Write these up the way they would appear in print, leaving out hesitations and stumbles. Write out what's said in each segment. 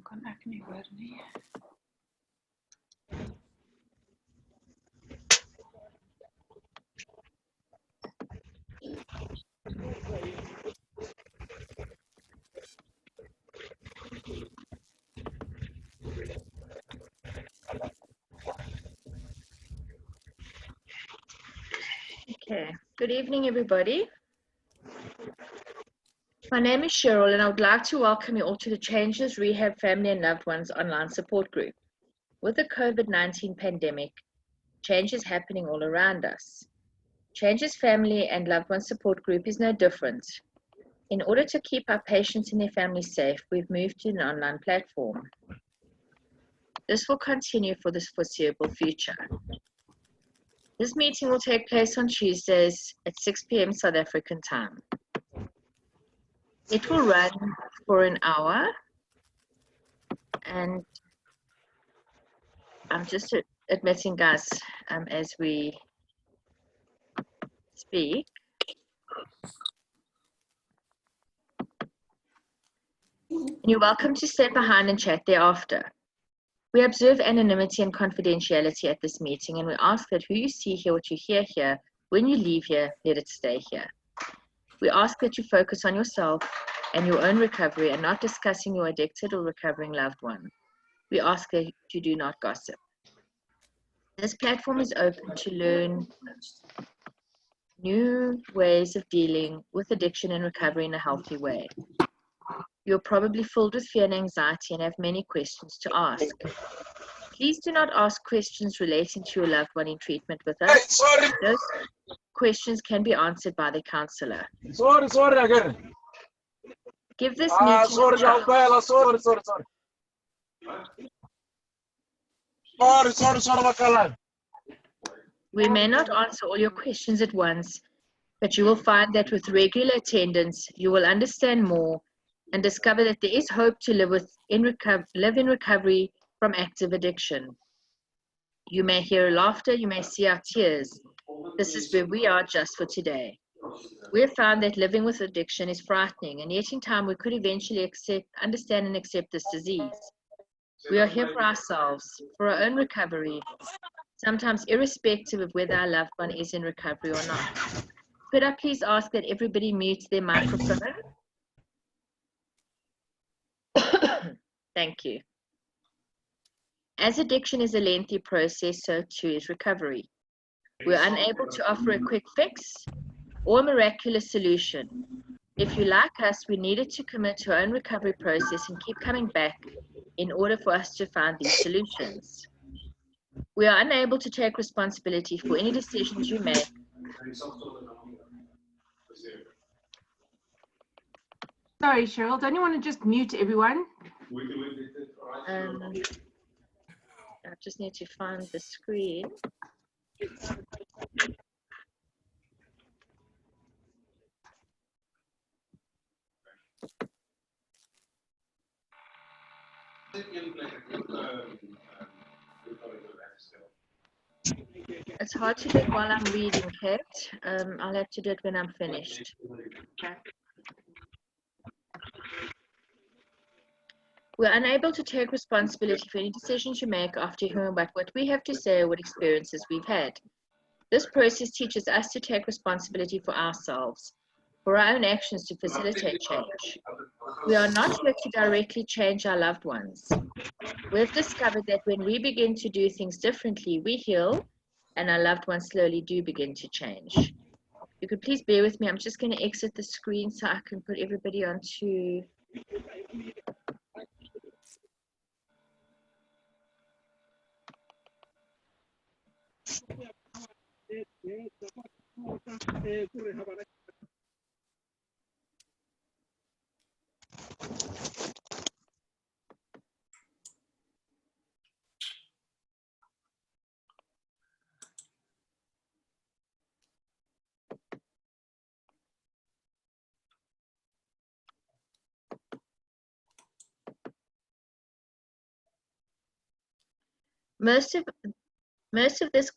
kan ek nie hoor nie. Okay, good evening, everybody. My name is Cheryl, and I would like to welcome you all to the Changes Rehab Family and Loved Ones online support group. With the COVID-19 pandemic, change is happening all around us. Changes Family and Loved Ones support group is no different. In order to keep our patients and their families safe, we've moved to an online platform. This will continue for the foreseeable future. This meeting will take place on Tuesdays at 6 p.m. South African time. It will run for an hour, and I'm just admitting guys as we speak. You're welcome to stay behind and chat thereafter. We observe anonymity and confidentiality at this meeting, and we ask that who you see here, what you hear here, when you leave here, let it stay here. We ask that you focus on yourself and your own recovery and not discussing your addicted or recovering loved one. We ask that you do not gossip. This platform is open to learn new ways of dealing with addiction and recovery in a healthy way. You're probably filled with fear and anxiety and have many questions to ask. Please do not ask questions relating to your loved one in treatment with us. Those questions can be answered by the counselor. Sorry again. Give this meeting a try. Sorry. We may not answer all your questions at once, but you will find that with regular attendance, you will understand more and discover that there is hope to live in recovery from active addiction. You may hear laughter, you may see our tears. This is where we are just for today. We have found that living with addiction is frightening, and yet in time we could eventually understand and accept this disease. We are here for ourselves, for our own recovery, sometimes irrespective of whether our loved one is in recovery or not. Could I please ask that everybody mute their microphone? Thank you. As addiction is a lengthy process, so too is recovery. We are unable to offer a quick fix or a miraculous solution. If you like us, we needed to commit to our own recovery process and keep coming back in order for us to find these solutions. We are unable to take responsibility for any decisions you make. Sorry, Cheryl, don't you want to just mute everyone? I just need to find the screen. It's hard to do it while I'm reading, Kate. I'll have to do it when I'm finished. Okay. We're unable to take responsibility for any decisions you make after hearing about what we have to say or what experiences we've had. This process teaches us to take responsibility for ourselves, for our own actions to facilitate change. We are not here to directly change our loved ones. We've discovered that when we begin to do things differently, we heal, and our loved ones slowly do begin to change. You could please bear with me. I'm just going to exit the screen so I can put everybody onto. Most of this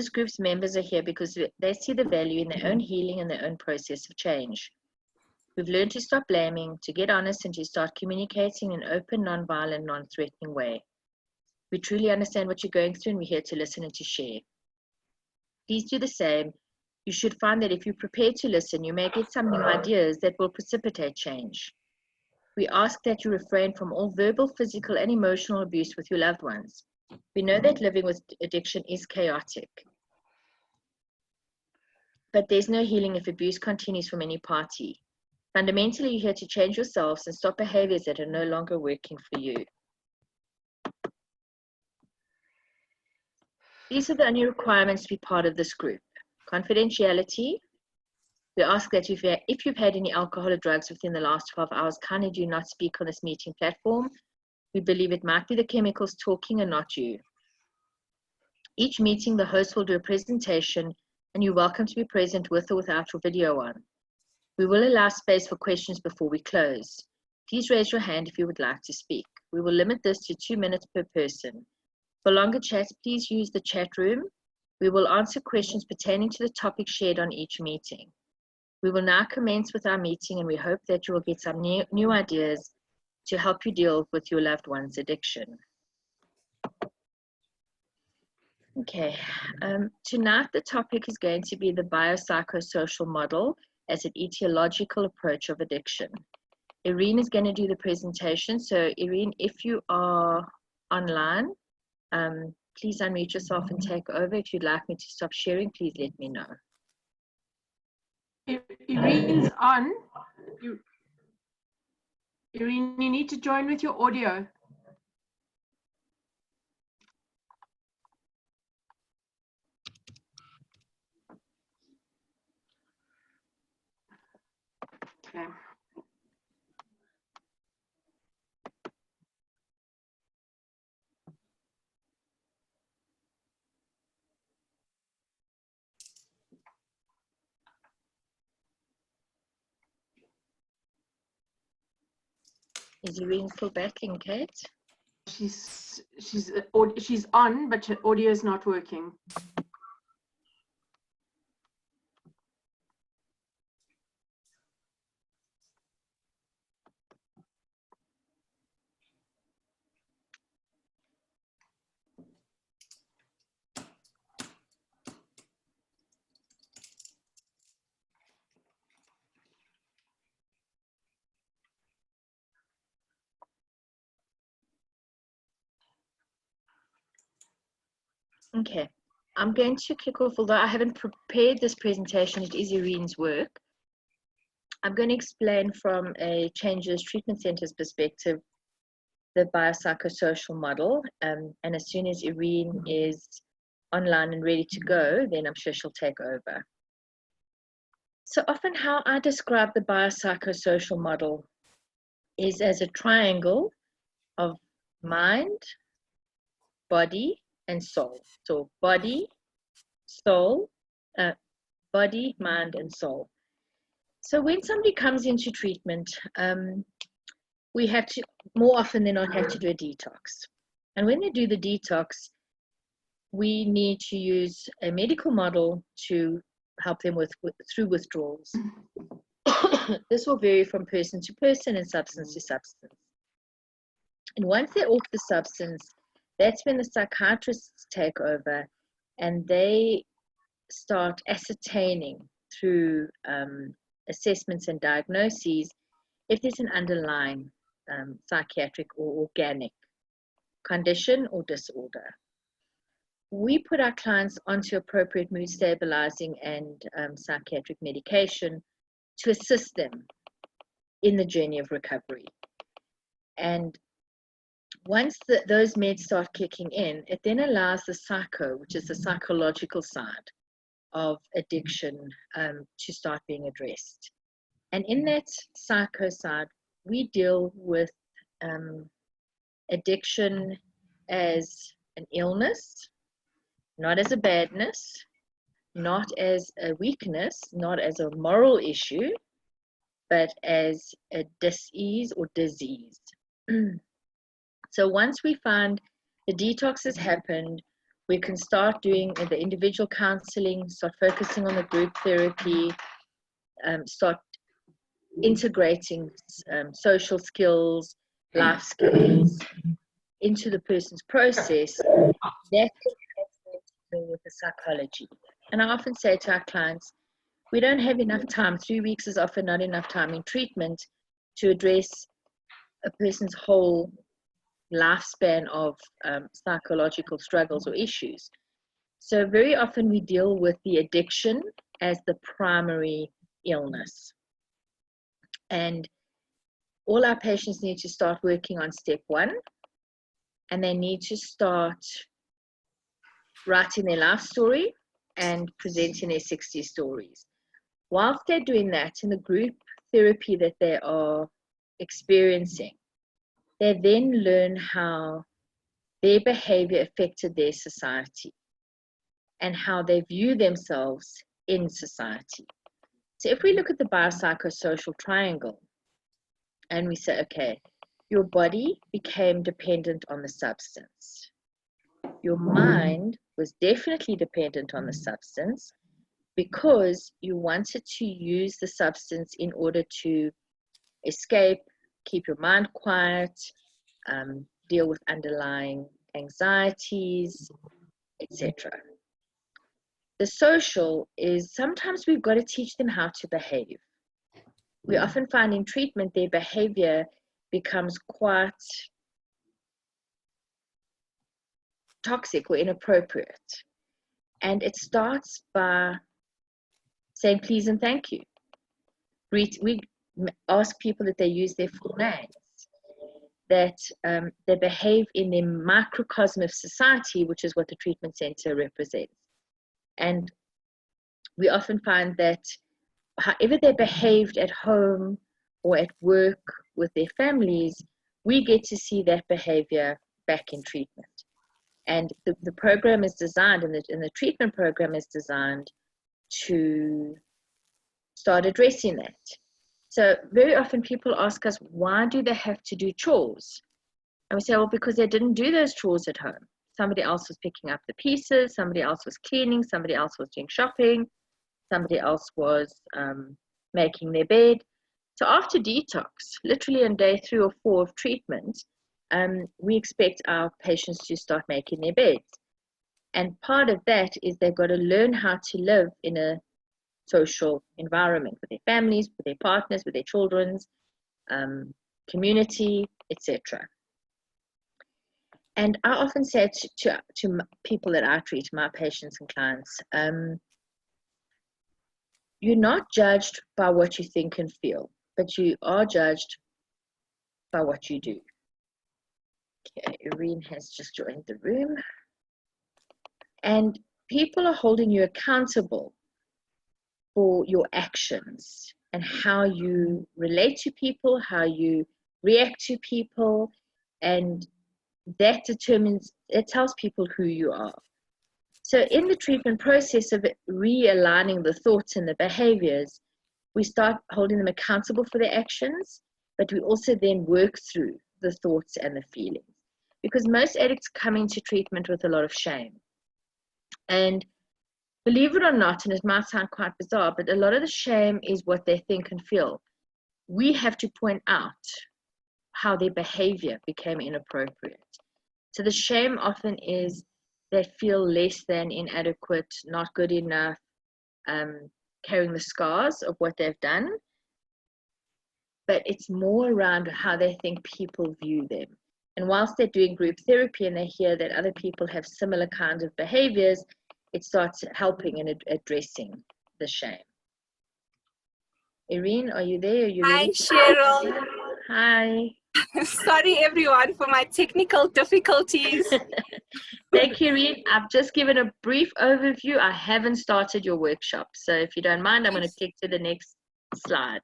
group's members are here because they see the value in their own healing and their own process of change. We've learned to stop blaming, to get honest, and to start communicating in an open, non-violent, non-threatening way. We truly understand what you're going through, and we're here to listen and to share. Please do the same. You should find that if you're prepared to listen, you may get some new ideas that will precipitate change. We ask that you refrain from all verbal, physical, and emotional abuse with your loved ones. We know that living with addiction is chaotic, but there's no healing if abuse continues from any party. Fundamentally, you're here to change yourselves and stop behaviors that are no longer working for you. These are the only requirements to be part of this group. Confidentiality. We ask that if you've had any alcohol or drugs within the last 12 hours, kindly do not speak on this meeting platform. We believe it might be the chemicals talking and not you. Each meeting, the host will do a presentation, and you're welcome to be present with or without your video on. We will allow space for questions before we close. Please raise your hand if you would like to speak. We will limit this to 2 minutes per person. For longer chats, please use the chat room. We will answer questions pertaining to the topic shared on each meeting. We will now commence with our meeting, and we hope that you will get some new ideas to help you deal with your loved one's addiction. Okay, tonight the topic is going to be the Biopsychosocial Model as an etiological approach of addiction. Ereen is going to do the presentation. So Ereen, if you are online, please unmute yourself and take over. If you'd like me to stop sharing, please let me know. Ereen's on. Ereen, you need to join with your audio. Okay. Is Ereen still battling, Kate? She's on, but her audio is not working. Okay, I'm going to kick off, although I haven't prepared this presentation, it is Ereen's work. I'm going to explain from a Changes Treatment Center's perspective the biopsychosocial model, and as soon as Ereen is online and ready to go, then I'm sure she'll take over. So often how I describe the biopsychosocial model is as a triangle of mind, body, and soul. So body, soul, body, mind, and soul. So when somebody comes into treatment, we have to, more often than not, have to do a detox. And when they do the detox, we need to use a medical model to help them through withdrawals. This will vary from person to person and substance to substance. And once they're off the substance, that's when the psychiatrists take over and they start ascertaining through assessments and diagnoses if there's an underlying psychiatric or organic condition or disorder. We put our clients onto appropriate mood stabilizing and psychiatric medication to assist them in the journey of recovery. And once those meds start kicking in, it then allows the psycho, which is the psychological side of addiction, to start being addressed. And in that psycho side, we deal with addiction as an illness, not as a badness, not as a weakness, not as a moral issue, but as a dis-ease or disease. So once we find the detox has happened, we can start doing the individual counseling, start focusing on the group therapy, start integrating social skills, life skills into the person's process, that can have to do with the psychology. And I often say to our clients, we don't have enough time. 3 weeks is often not enough time in treatment to address a person's whole lifespan of psychological struggles or issues. So very often we deal with the addiction as the primary illness. And all our patients need to start working on step 1, and they need to start writing their life story and presenting their 60 stories. Whilst they're doing that in the group therapy that they are experiencing, they then learn how their behavior affected their society and how they view themselves in society. So if we look at the Biopsychosocial Triangle and we say, okay, your body became dependent on the substance. Your mind was definitely dependent on the substance because you wanted to use the substance in order to escape, keep your mind quiet, deal with underlying anxieties, etc. The social is sometimes we've got to teach them how to behave. We often find in treatment their behavior becomes quite toxic or inappropriate. And it starts by saying please and thank you. We ask people that they use their full names, that they behave in the microcosm of society, which is what the treatment center represents. And we often find that however they behaved at home or at work with their families, we get to see that behavior back in treatment. And the program is designed, and the treatment program is designed to start addressing that. So very often people ask us, why do they have to do chores? And we say, well, because they didn't do those chores at home. Somebody else was picking up the pieces, somebody else was cleaning, somebody else was doing shopping, somebody else was making their bed. So after detox, literally on day 3 or 4 of treatment, we expect our patients to start making their beds. And part of that is they've got to learn how to live in a social environment with their families, with their partners, with their children's community, etc. And I often say to people that I treat, my patients and clients, you're not judged by what you think and feel, but you are judged by what you do. Okay, Ereen has just joined the room. And people are holding you accountable for your actions and how you relate to people, how you react to people, and that determines, it tells people who you are. So in the treatment process of realigning the thoughts and the behaviors, we start holding them accountable for their actions, but we also then work through the thoughts and the feelings. Because most addicts come into treatment with a lot of shame. And believe it or not, and it might sound quite bizarre, but a lot of the shame is what they think and feel. We have to point out how their behavior became inappropriate. So the shame often is they feel less than, inadequate, not good enough, carrying the scars of what they've done. But it's more around how they think people view them. And whilst they're doing group therapy and they hear that other people have similar kinds of behaviors, it starts helping and addressing the shame. Ereen, are you there? Are you Hi, ready? Cheryl. Hi. Sorry, everyone, for my technical difficulties. Thank you, Ereen. I've just given a brief overview. I haven't started your workshop. So if you don't mind, I'm going to click to the next slide.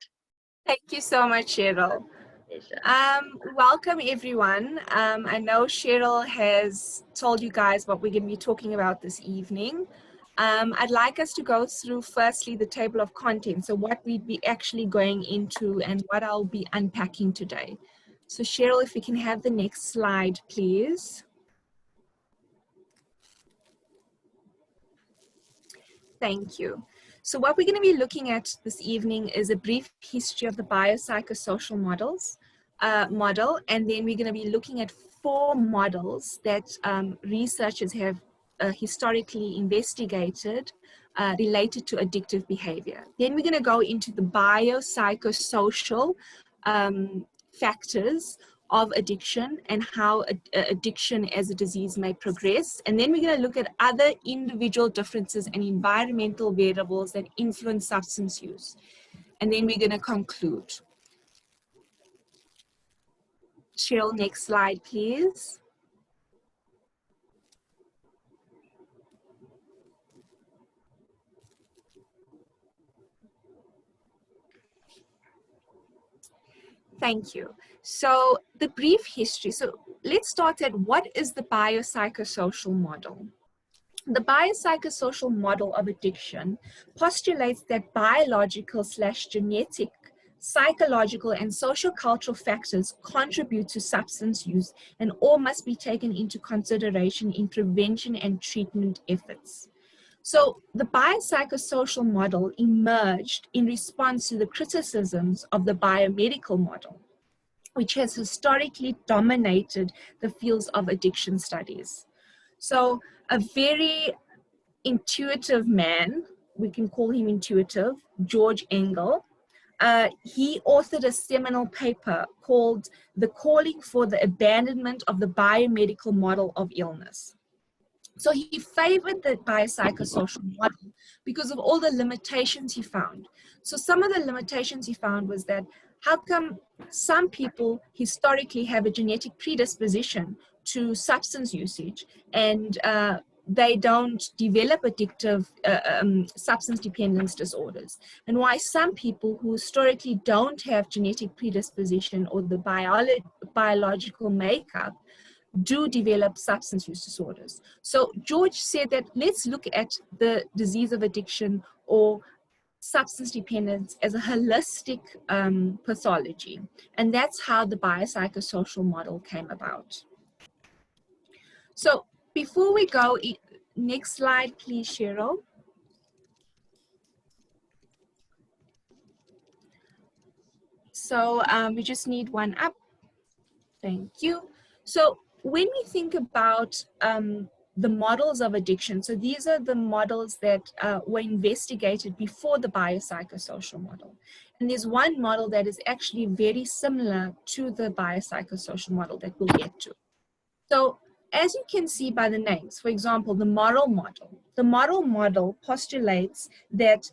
Thank you so much, Cheryl. Pleasure. Welcome, everyone. I know Cheryl has told you guys what we're going to be talking about this evening. I'd like us to go through firstly the table of contents, so what we'd be actually going into and what I'll be unpacking today. So Cheryl, if we can have the next slide, please. Thank you. So what we're going to be looking at this evening is a brief history of the biopsychosocial model, and then we're going to be looking at 4 models that researchers have historically investigated related to addictive behavior. Then we're going to go into the biopsychosocial factors of addiction and how addiction as a disease may progress. And then we're going to look at other individual differences and environmental variables that influence substance use. And then we're going to conclude. Cheryl, next slide, please. Thank you. So the brief history. So let's start at what is the biopsychosocial model? The biopsychosocial model of addiction postulates that biological/genetic, psychological, and sociocultural factors contribute to substance use, and all must be taken into consideration in prevention and treatment efforts. So the biopsychosocial model emerged in response to the criticisms of the biomedical model, which has historically dominated the fields of addiction studies. So a very intuitive man, we can call him intuitive, George Engel, he authored a seminal paper called The Calling for the Abandonment of the Biomedical Model of Illness. So he favored the biopsychosocial model because of all the limitations he found. So some of the limitations he found was that how come some people historically have a genetic predisposition to substance usage and they don't develop addictive substance dependence disorders, and why some people who historically don't have genetic predisposition or the biological makeup do develop substance use disorders. So George said that let's look at the disease of addiction or substance dependence as a holistic pathology. And that's how the biopsychosocial model came about. So before we go, next slide, please, Cheryl. So we just need one up. Thank you. So when we think about the models of addiction, so these are the models that were investigated before the biopsychosocial model. And there's one model that is actually very similar to the biopsychosocial model that we'll get to. So as you can see by the names, for example, the model model postulates that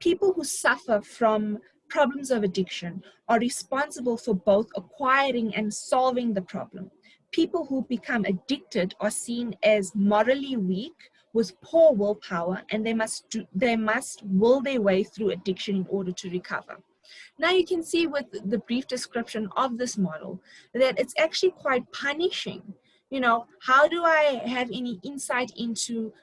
people who suffer from problems of addiction are responsible for both acquiring and solving the problem. People who become addicted are seen as morally weak with poor willpower, and they must will their way through addiction in order to recover. Now you can see with the brief description of this model that it's actually quite punishing. You know, how do I have any insight into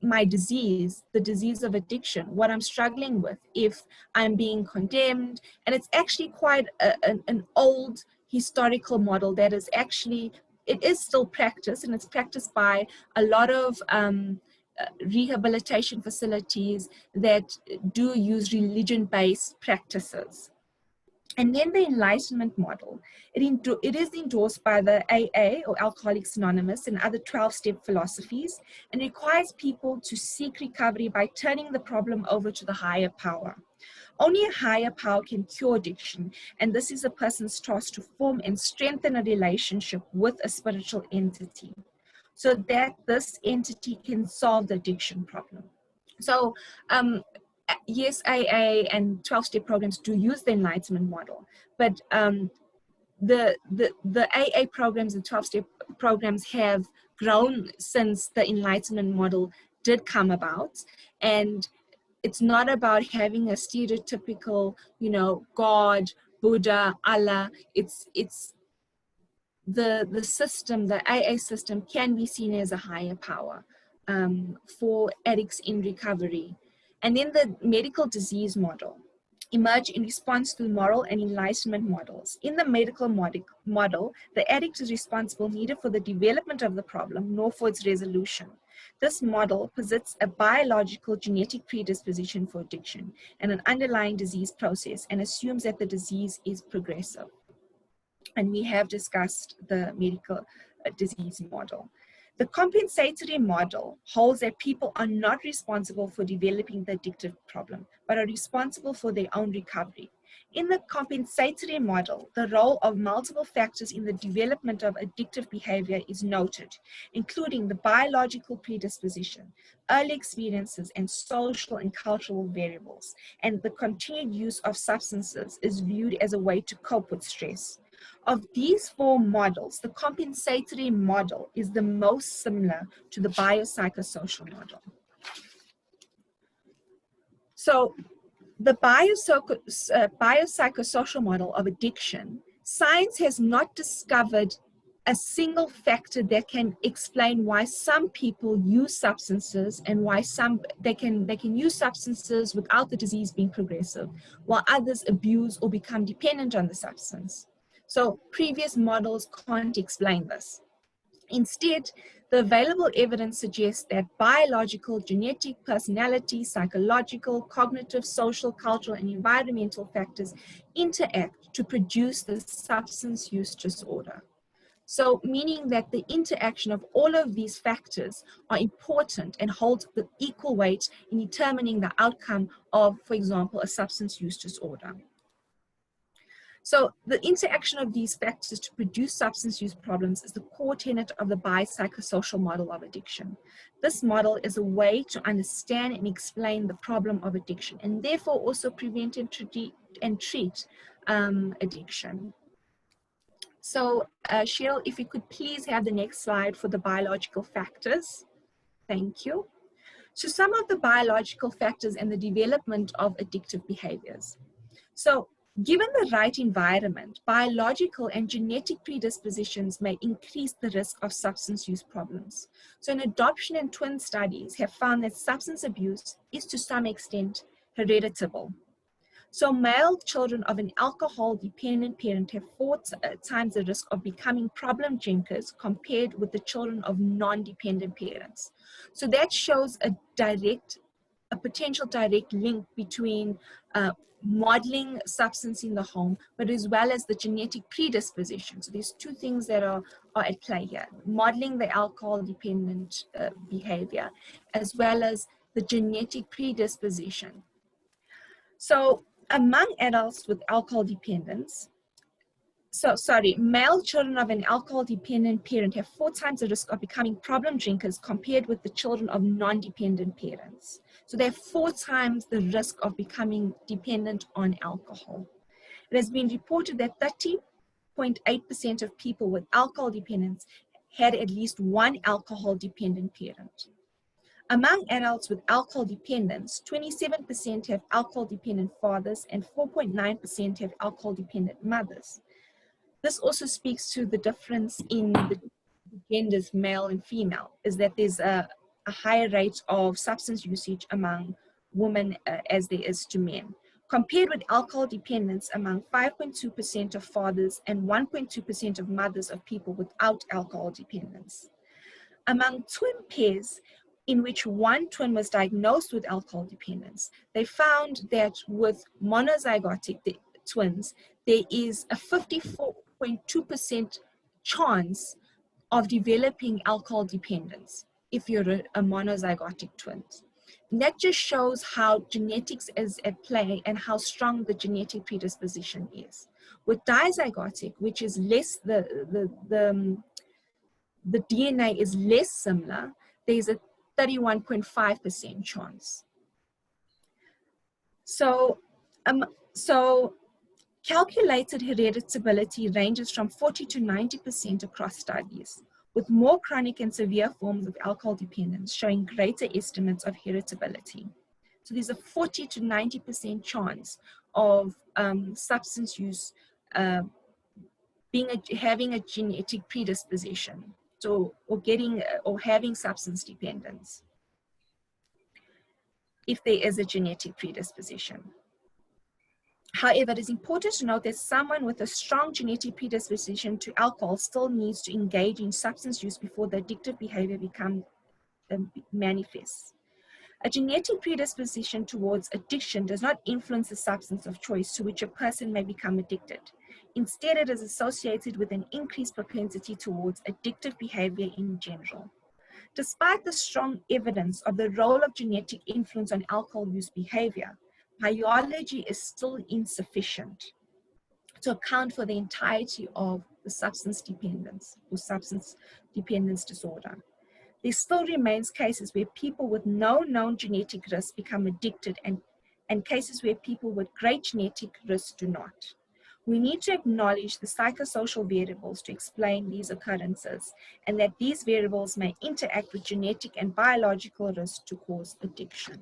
my disease, the disease of addiction, what I'm struggling with, if I'm being condemned? And it's actually quite an old historical model that is actually, it is still practiced, and it's practiced by a lot of rehabilitation facilities that do use religion-based practices. And then the Enlightenment model, it is endorsed by the AA or Alcoholics Anonymous and other 12-step philosophies, and requires people to seek recovery by turning the problem over to the higher power. Only a higher power can cure addiction, and this is a person's task to form and strengthen a relationship with a spiritual entity so that this entity can solve the addiction problem. So, yes, AA and 12-step programs do use the Enlightenment model, but the AA programs and 12-step programs have grown since the Enlightenment model did come about. And it's not about having a stereotypical, you know, God, Buddha, Allah. It's the system, the AA system can be seen as a higher power for addicts in recovery. And then the medical disease model. emerge in response to moral and enlightenment models. In the medical model, the addict is responsible neither for the development of the problem nor for its resolution. This model posits a biological genetic predisposition for addiction and an underlying disease process and assumes that the disease is progressive. And we have discussed the medical disease model. The compensatory model holds that people are not responsible for developing the addictive problem, but are responsible for their own recovery. In the compensatory model, the role of multiple factors in the development of addictive behavior is noted, including the biological predisposition, early experiences, and social and cultural variables. And the continued use of substances is viewed as a way to cope with stress. Of these four models, the compensatory model is the most similar to the biopsychosocial model. So the biopsychosocial model of addiction, science has not discovered a single factor that can explain why some people use substances and why they can use substances without the disease being progressive, while others abuse or become dependent on the substance. So previous models can't explain this. Instead, the available evidence suggests that biological, genetic, personality, psychological, cognitive, social, cultural, and environmental factors interact to produce the substance use disorder. So meaning that the interaction of all of these factors are important and hold the equal weight in determining the outcome of, for example, a substance use disorder. So the interaction of these factors to produce substance use problems is the core tenet of the biopsychosocial model of addiction. This model is a way to understand and explain the problem of addiction and therefore also prevent and treat addiction. So Cheryl, if you could please have the next slide for the biological factors. Thank you. So some of the biological factors and the development of addictive behaviors. So given the right environment, biological and genetic predispositions may increase the risk of substance use problems. So in adoption and twin studies have found that substance abuse is to some extent hereditable. So male children of an alcohol-dependent parent have 4 times the risk of becoming problem drinkers compared with the children of non-dependent parents. So that shows a potential direct link between modeling substance in the home, but as well as the genetic predisposition. So there's 2 things that are at play here: modeling the alcohol-dependent behavior, as well as the genetic predisposition. So among adults with alcohol dependence, male children of an alcohol-dependent parent have 4 times the risk of becoming problem drinkers compared with the children of non-dependent parents. So they have 4 times the risk of becoming dependent on alcohol. It has been reported that 30.8% of people with alcohol dependence had at least one alcohol-dependent parent. Among adults with alcohol dependence, 27% have alcohol-dependent fathers and 4.9% have alcohol-dependent mothers. This also speaks to the difference in the genders, male and female, is that there's a higher rate of substance usage among women as there is to men, compared with alcohol dependence among 5.2% of fathers and 1.2% of mothers of people without alcohol dependence. Among twin pairs, in which one twin was diagnosed with alcohol dependence, they found that with monozygotic twins, there is a 54.2% chance of developing alcohol dependence if you're a monozygotic twin. And that just shows how genetics is at play and how strong the genetic predisposition is. With dizygotic, which is less, the DNA is less similar, there's a 31.5% chance. So calculated hereditability ranges from 40 to 90% across studies, with more chronic and severe forms of alcohol dependence showing greater estimates of heritability. So there's a 40 to 90% chance of substance use having a genetic predisposition, or having substance dependence, if there is a genetic predisposition. However, it is important to note that someone with a strong genetic predisposition to alcohol still needs to engage in substance use before the addictive behavior becomes manifests. A genetic predisposition towards addiction does not influence the substance of choice to which a person may become addicted. Instead, it is associated with an increased propensity towards addictive behavior in general. Despite the strong evidence of the role of genetic influence on alcohol use behavior, biology is still insufficient to account for the entirety of the substance dependence or substance dependence disorder. There still remains cases where people with no known genetic risk become addicted and cases where people with great genetic risk do not. We need to acknowledge the psychosocial variables to explain these occurrences and that these variables may interact with genetic and biological risk to cause addiction.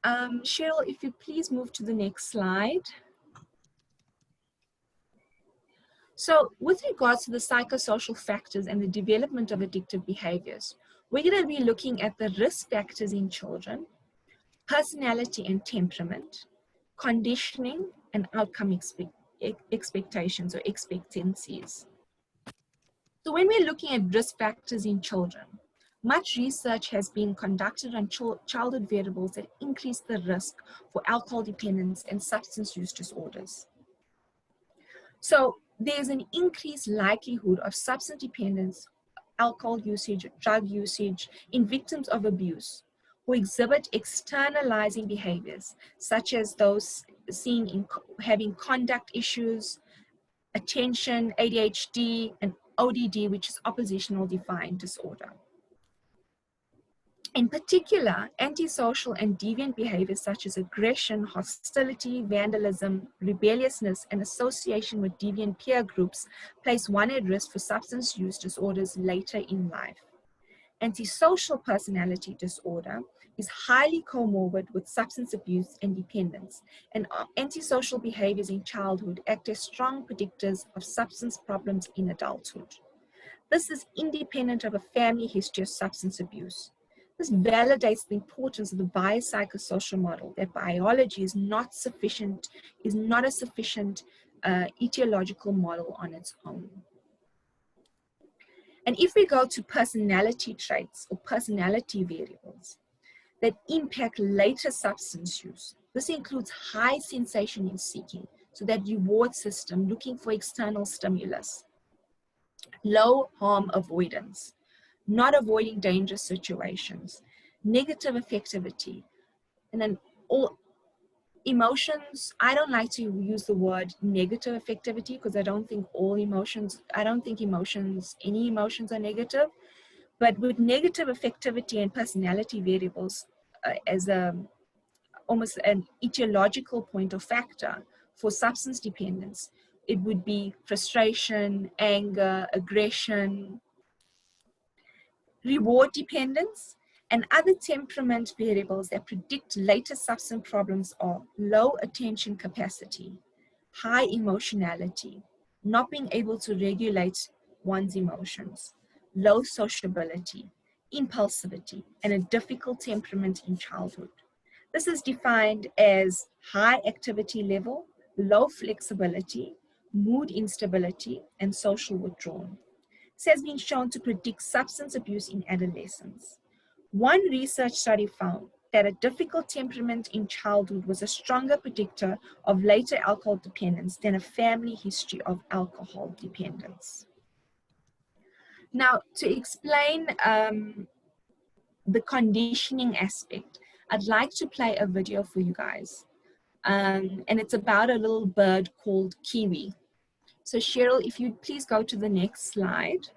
Cheryl, if you please move to the next slide. So with regards to the psychosocial factors and the development of addictive behaviors, we're going to be looking at the risk factors in children, personality and temperament, conditioning, and outcome expectations or expectancies. So when we're looking at risk factors in children, much research has been conducted on childhood variables that increase the risk for alcohol dependence and substance use disorders. So there's an increased likelihood of substance dependence, alcohol usage, drug usage in victims of abuse who exhibit externalizing behaviors, such as those seen in having conduct issues, attention, ADHD, and ODD, which is oppositional defiant disorder. In particular, antisocial and deviant behaviors such as aggression, hostility, vandalism, rebelliousness, and association with deviant peer groups place one at risk for substance use disorders later in life. Antisocial personality disorder is highly comorbid with substance abuse and dependence, and antisocial behaviors in childhood act as strong predictors of substance problems in adulthood. This is independent of a family history of substance abuse. This validates the importance of the biopsychosocial model, that biology is not a sufficient etiological model on its own. And if we go to personality traits or personality variables that impact later substance use, this includes high sensation in seeking, so that reward system looking for external stimulus, low harm avoidance, not avoiding dangerous situations, negative affectivity, and then all emotions. I don't like to use the word negative affectivity because I don't think any emotions are negative, but with negative affectivity and personality variables as almost an etiological point or factor for substance dependence, it would be frustration, anger, aggression, reward dependence, and other temperament variables that predict later substance problems are low attention capacity, high emotionality, not being able to regulate one's emotions, low sociability, impulsivity, and a difficult temperament in childhood. This is defined as high activity level, low flexibility, mood instability, and social withdrawal. This has been shown to predict substance abuse in adolescence. One research study found that a difficult temperament in childhood was a stronger predictor of later alcohol dependence than a family history of alcohol dependence. Now, to explain the conditioning aspect, I'd like to play a video for you guys. And it's about a little bird called Kiwi. So Cheryl, if you'd please go to the next slide.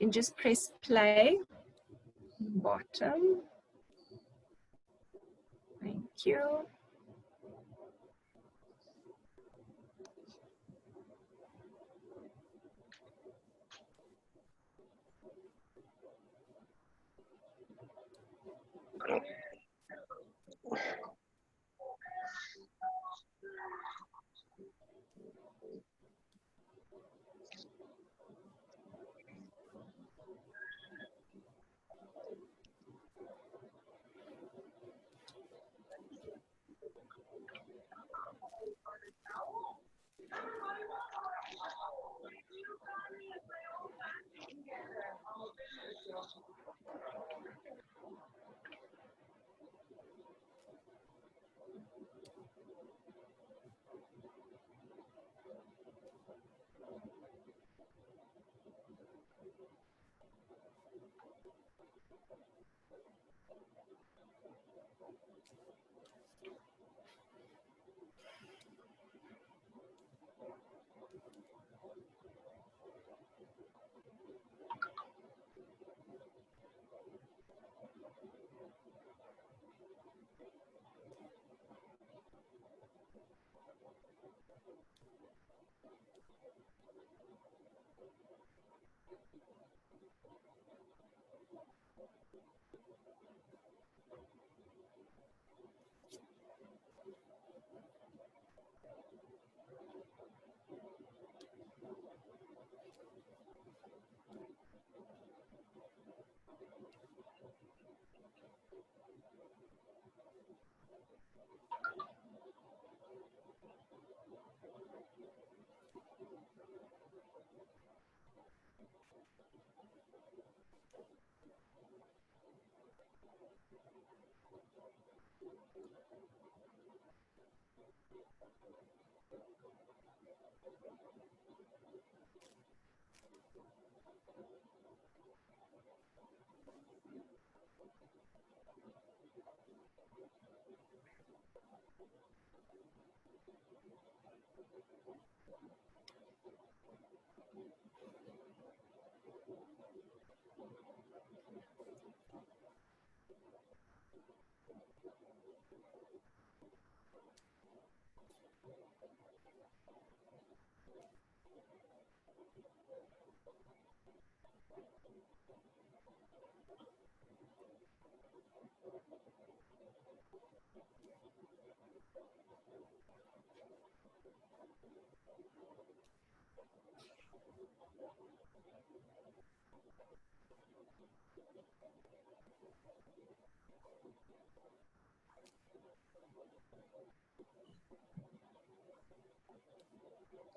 And just press play, bottom. Thank you.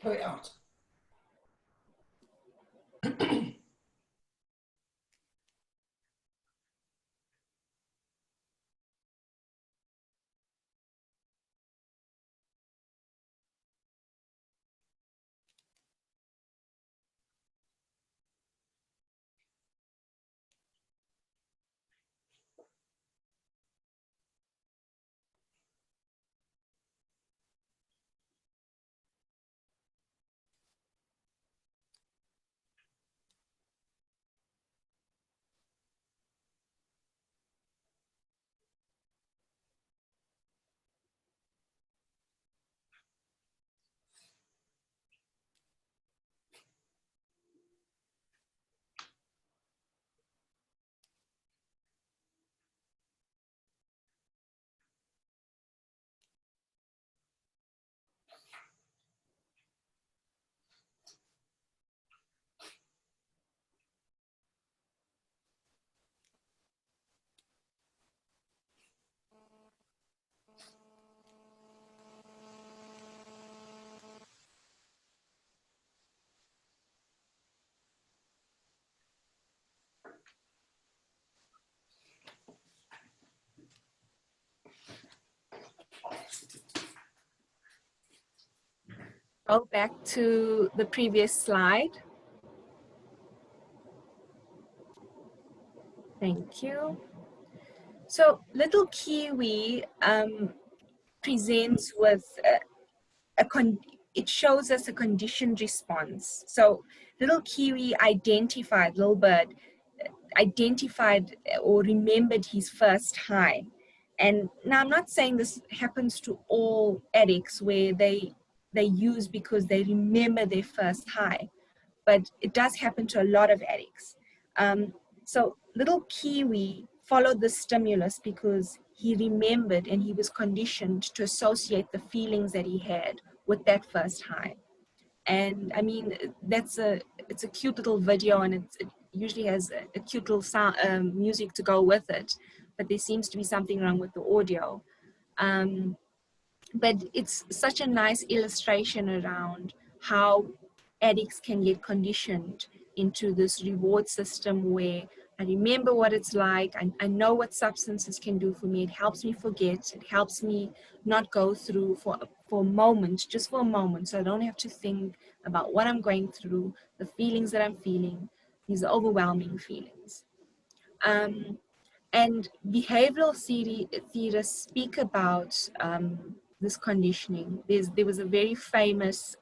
Go out. Go back to the previous slide. Thank you. So little Kiwi presents with it shows us a conditioned response. So little Kiwi identified, little bird, identified or remembered his first high. And now I'm not saying this happens to all addicts where they use because they remember their first high, but it does happen to a lot of addicts. So little Kiwi followed the stimulus because he remembered and he was conditioned to associate the feelings that he had with that first high. And I mean, it's a cute little video, and it usually has a cute little sound, music to go with it, but there seems to be something wrong with the audio. But it's such a nice illustration around how addicts can get conditioned into this reward system where I remember what it's like, I know what substances can do for me, it helps me forget, it helps me not go through for a moment, just for a moment, so I don't have to think about what I'm going through, the feelings that I'm feeling, these overwhelming feelings. And behavioral theorists speak about this conditioning. There was a very famous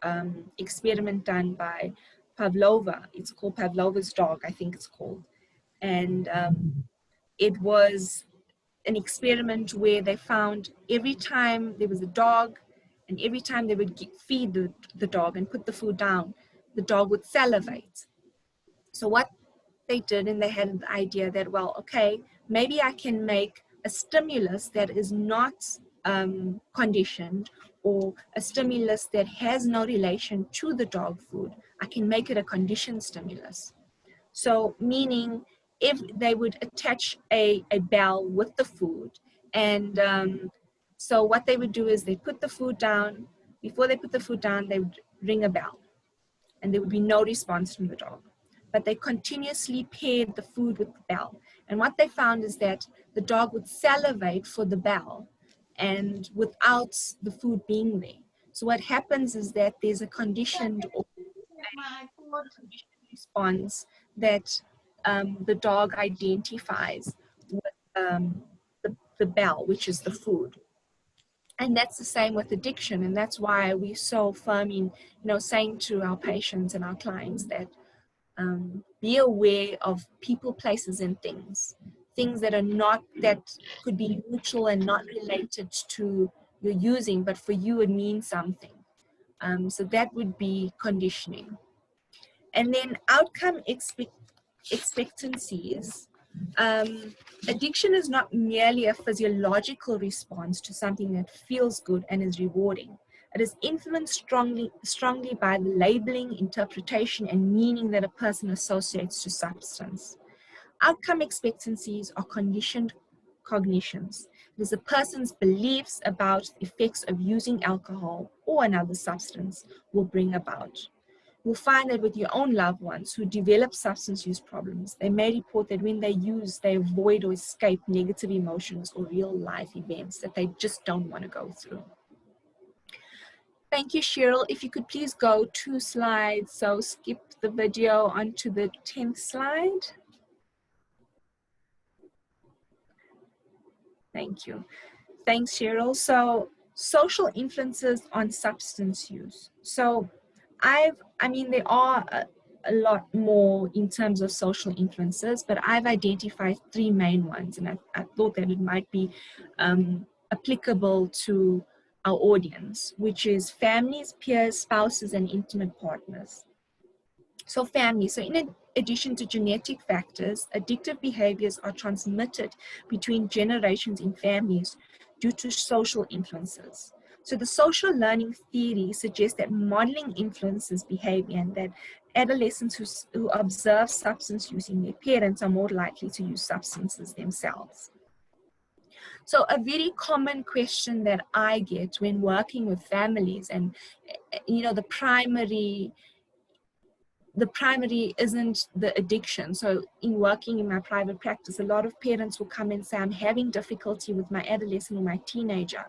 experiment done by Pavlova. It's called Pavlova's dog, I think it's called. And it was an experiment where they found every time there was a dog and every time they would feed the dog and put the food down, the dog would salivate. So what they did, and they had the idea that, well, okay, maybe I can make a stimulus that is not conditioned, or a stimulus that has no relation to the dog food. I can make it a conditioned stimulus. So meaning if they would attach a bell with the food, and so what they would do is they put the food down. Before they put the food down, they would ring a bell and there would be no response from the dog. But they continuously paired the food with the bell. And what they found is that the dog would salivate for the bell and without the food being there. So what happens is that there's a conditioned response that the dog identifies with the bell, which is the food. And that's the same with addiction, and that's why we're so firm in, saying to our patients and our clients that be aware of people, places, and things that are not, that could be neutral and not related to your using, but for you it means something. So that would be conditioning. And then outcome expectancies. Addiction is not merely a physiological response to something that feels good and is rewarding. It is influenced strongly by the labeling, interpretation, and meaning that a person associates to substance. Outcome expectancies are conditioned cognitions. It is a person's beliefs about the effects of using alcohol or another substance will bring about. You'll find that with your own loved ones who develop substance use problems, they may report that when they use, they avoid or escape negative emotions or real life events that they just don't want to go through. Thank you, Cheryl. If you could please go 2 slides, so skip the video onto the 10th slide. Thank you. Thanks, Cheryl. So social influences on substance use. So there are a lot more in terms of social influences, but I've identified 3 main ones, and I thought that it might be applicable to our audience, which is families, peers, spouses, and intimate partners. So family. So in addition to genetic factors, addictive behaviors are transmitted between generations in families due to social influences. So the social learning theory suggests that modeling influences behavior, and that adolescents who observe substance use in their parents are more likely to use substances themselves. So a very common question that I get when working with families, and the primary isn't the addiction. So in working in my private practice, a lot of parents will come and say, I'm having difficulty with my adolescent or my teenager,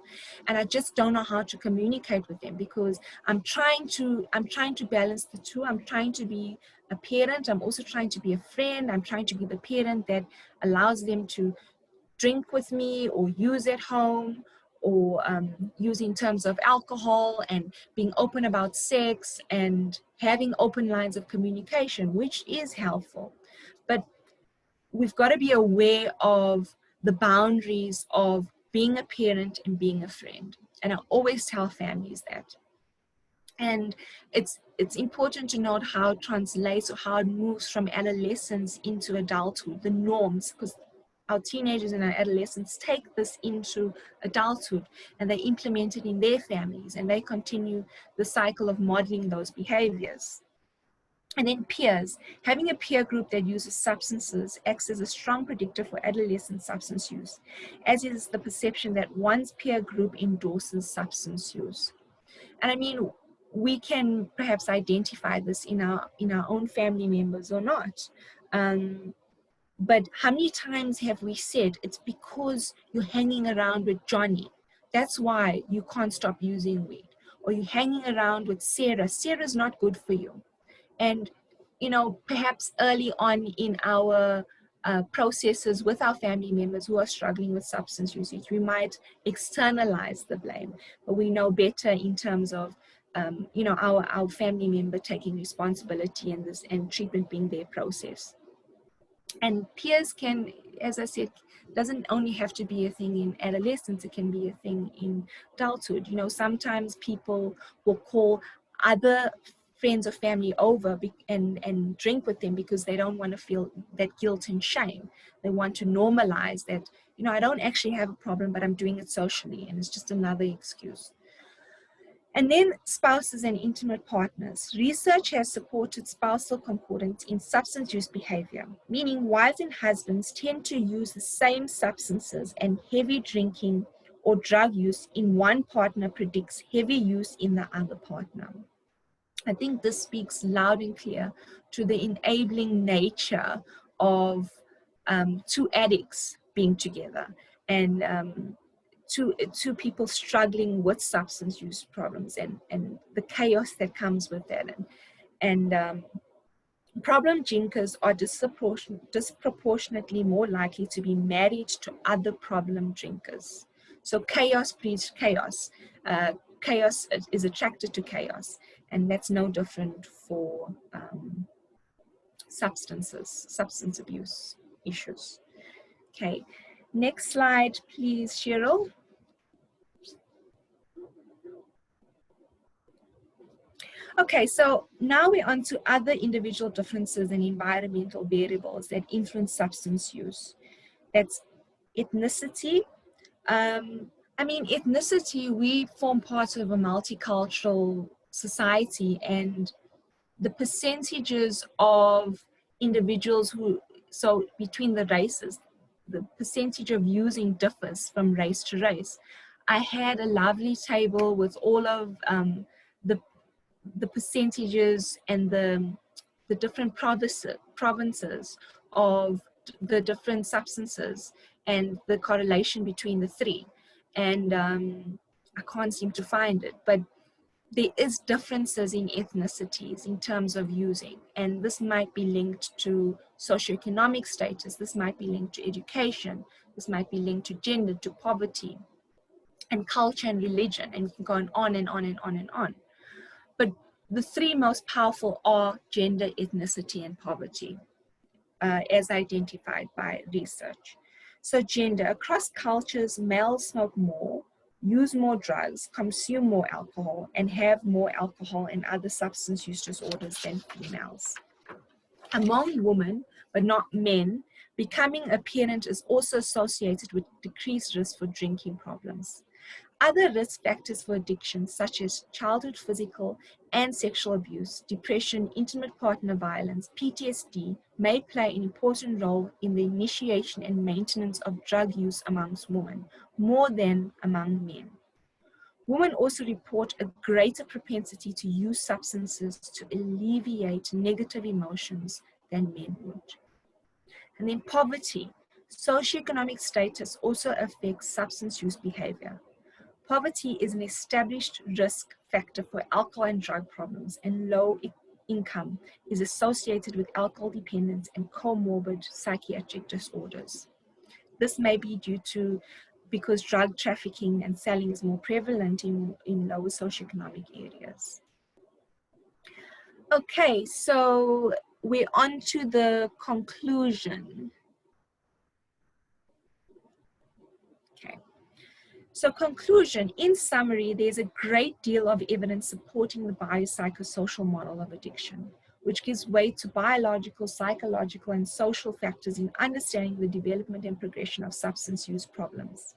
and I just don't know how to communicate with them, because I'm trying to balance the two. I'm trying to be a parent. I'm also trying to be a friend. I'm trying to be the parent that allows them to drink with me or use at home, or use in terms of alcohol, and being open about sex and having open lines of communication, which is helpful. But we've got to be aware of the boundaries of being a parent and being a friend. And I always tell families that. And it's important to note how it translates, or how it moves from adolescence into adulthood, the norms, because our teenagers and our adolescents take this into adulthood and they implement it in their families, and they continue the cycle of modeling those behaviors. And then peers. Having a peer group that uses substances acts as a strong predictor for adolescent substance use, as is the perception that one's peer group endorses substance use. And we can perhaps identify this in our own family members or not. But how many times have we said, it's because you're hanging around with Johnny, that's why you can't stop using weed? Or you're hanging around with Sarah. Sarah's not good for you. And, perhaps early on in our processes with our family members who are struggling with substance usage. We might externalize the blame, but we know better in terms of you know, our family member taking responsibility in this and treatment being their process. And peers can, as I said, doesn't only have to be a thing in adolescence, it can be a thing in adulthood. You know, sometimes people will call other friends or family over and drink with them because they don't want to feel that guilt and shame. They want to normalize that, you know, I don't actually have a problem, but I'm doing it socially, and it's just another excuse. And then spouses and intimate partners. Research has supported spousal concordance in substance use behavior, meaning wives and husbands tend to use the same substances, and heavy drinking or drug use in one partner predicts heavy use in the other partner. I think this speaks loud and clear to the enabling nature of two addicts being together, and two people struggling with substance use problems, and the chaos that comes with that. And problem drinkers are disproportionately more likely to be married to other problem drinkers. So chaos breeds chaos. Chaos is attracted to chaos, and that's no different for substance abuse issues. Okay, next slide, please, Cheryl. Okay, so now we're on to other individual differences and environmental variables that influence substance use. That's ethnicity. I mean, ethnicity, we form part of a multicultural society, and the percentages of individuals who, so between the races, the percentage of using differs from race to race. I had a lovely table with all of the percentages and the different provinces of the different substances and the correlation between the three. And I can't seem to find it, but there is differences in ethnicities in terms of using, and this might be linked to socioeconomic status, this might be linked to education, this might be linked to gender, to poverty, and culture and religion, and you can go on and on and on and on. But the three most powerful are gender, ethnicity, and poverty, as identified by research. So gender, across cultures, males smoke more, use more drugs, consume more alcohol, and have more alcohol and other substance use disorders than females. Among women, but not men, becoming a parent is also associated with decreased risk for drinking problems. Other risk factors for addiction, such as childhood physical and sexual abuse, depression, intimate partner violence, PTSD, may play an important role in the initiation and maintenance of drug use amongst women, more than among men. Women also report a greater propensity to use substances to alleviate negative emotions than men would. And then poverty. Socioeconomic status also affects substance use behavior. Poverty is an established risk factor for alcohol and drug problems, and low income is associated with alcohol dependence and comorbid psychiatric disorders. This may be due to because drug trafficking and selling is more prevalent in lower socioeconomic areas. Okay, so we're on to the conclusion. Okay. So conclusion, in summary, there's a great deal of evidence supporting the biopsychosocial model of addiction, which gives weight to biological, psychological, and social factors in understanding the development and progression of substance use problems.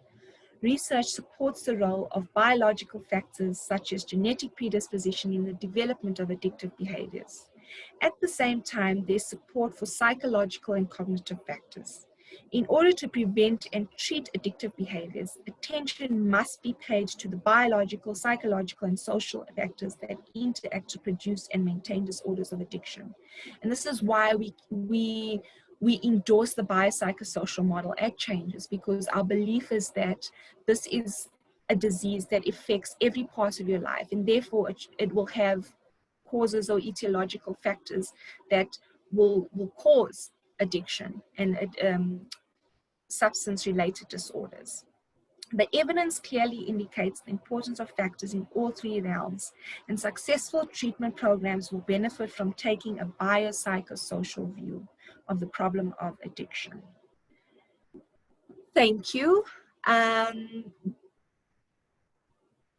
Research supports the role of biological factors such as genetic predisposition in the development of addictive behaviors. At the same time, there's support for psychological and cognitive factors. In order to prevent and treat addictive behaviors, attention must be paid to the biological, psychological, and social factors that interact to produce and maintain disorders of addiction. And this is why we endorse the biopsychosocial model at Changes, because our belief is that this is a disease that affects every part of your life, and therefore it will have causes or etiological factors that will cause addiction and substance-related disorders. The evidence clearly indicates the importance of factors in all three realms, and successful treatment programs will benefit from taking a biopsychosocial view of the problem of addiction. Thank you.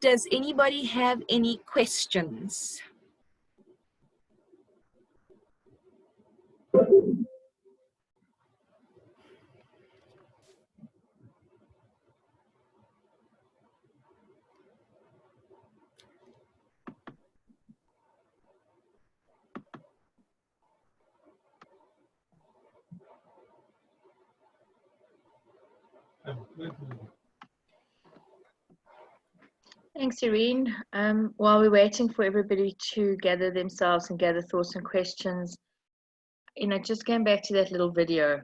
Does anybody have any questions? Thanks, Ereen. While we're waiting for everybody to gather themselves and gather thoughts and questions, just going back to that little video.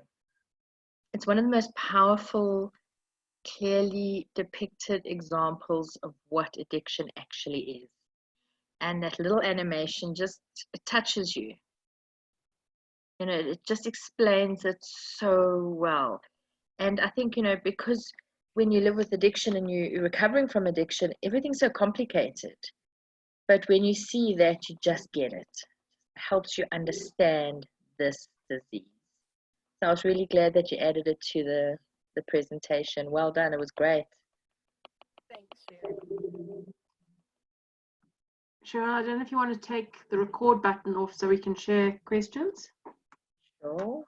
It's one of the most powerful, clearly depicted examples of what addiction actually is. And that little animation just touches you. It just explains it so well. And I think, because when you live with addiction and you're recovering from addiction, everything's so complicated. But when you see that, you just get it. It helps you understand this disease. So I was really glad that you added it to the presentation. Well done. It was great. Thanks, Cheryl. Cheryl, I don't know if you want to take the record button off so we can share questions. Sure.